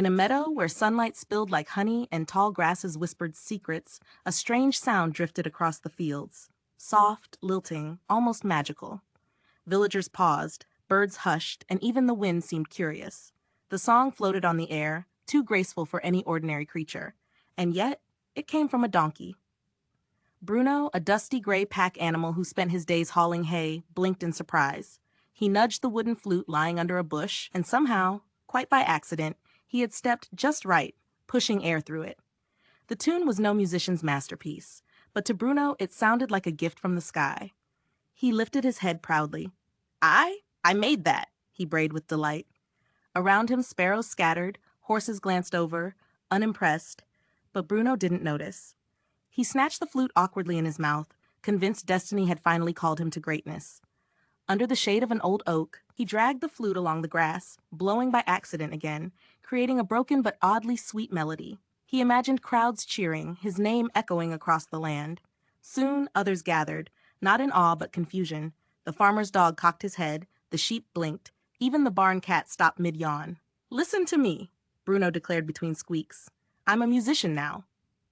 In a meadow where sunlight spilled like honey and tall grasses whispered secrets, a strange sound drifted across the fields. Soft, lilting, almost magical. Villagers paused, birds hushed, and even the wind seemed curious. The song floated on the air, too graceful for any ordinary creature. And yet, it came from a donkey. Bruno, a dusty gray pack animal who spent his days hauling hay, blinked in surprise. He nudged the wooden flute lying under a bush, and somehow, quite by accident, he had stepped just right, pushing air through it. The tune was no musician's masterpiece, but to Bruno it sounded like a gift from the sky. He lifted his head proudly. I made that, he brayed with delight. Around him sparrows scattered, horses glanced over, unimpressed, but Bruno didn't notice. He snatched the flute awkwardly in his mouth, convinced destiny had finally called him to greatness. Under the shade of an old oak, he dragged the flute along the grass, blowing by accident again, creating a broken but oddly sweet melody. He imagined crowds cheering, his name echoing across the land. Soon others gathered, not in awe but confusion. The farmer's dog cocked his head, the sheep blinked, even the barn cat stopped mid-yawn. "Listen to me," Bruno declared between squeaks. "I'm a musician now."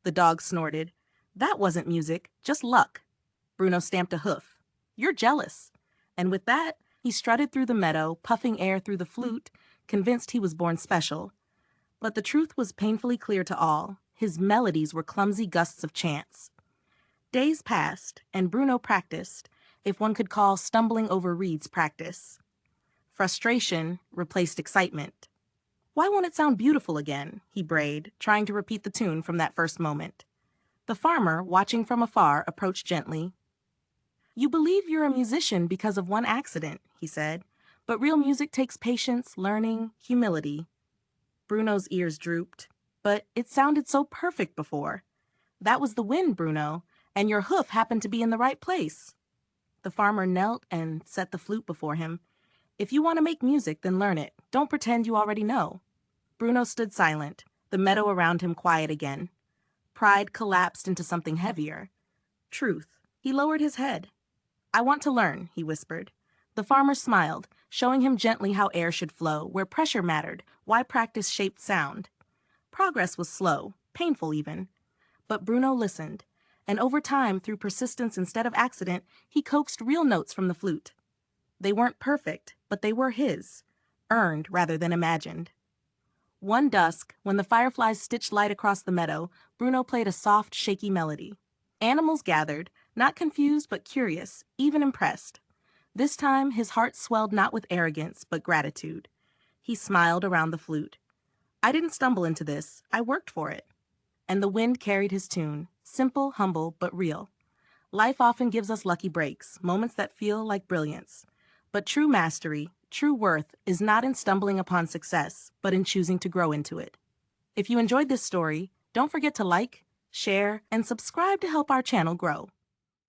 The dog snorted. "That wasn't music, just luck." Bruno stamped a hoof. "You're jealous." And with that, he strutted through the meadow, puffing air through the flute, convinced he was born special. But the truth was painfully clear to all. His melodies were clumsy gusts of chance. Days passed, and Bruno practiced, if one could call stumbling over reeds practice. Frustration replaced excitement. "Why won't it sound beautiful again?" he brayed, trying to repeat the tune from that first moment. The farmer, watching from afar, approached gently. "You believe you're a musician because of one accident," he said, "but real music takes patience, learning, humility." Bruno's ears drooped. "But it sounded so perfect before." "That was the wind, Bruno, and your hoof happened to be in the right place." The farmer knelt and set the flute before him. "If you want to make music, then learn it. Don't pretend you already know." Bruno stood silent, the meadow around him quiet again. Pride collapsed into something heavier. Truth. He lowered his head. "I want to learn," he whispered. The farmer smiled, showing him gently how air should flow, where pressure mattered, why practice shaped sound. Progress was slow, painful even. But Bruno listened, and over time, through persistence instead of accident, he coaxed real notes from the flute. They weren't perfect, but they were his, earned rather than imagined. One dusk, when the fireflies stitched light across the meadow, Bruno played a soft, shaky melody. Animals gathered, not confused but curious, even impressed. This time his heart swelled not with arrogance but gratitude. He smiled around the flute. "I didn't stumble into this, I worked for it." And the wind carried his tune, simple, humble, but real. Life often gives us lucky breaks, moments that feel like brilliance. But true mastery, true worth, is not in stumbling upon success, but in choosing to grow into it. If you enjoyed this story, don't forget to like, share, and subscribe to help our channel grow.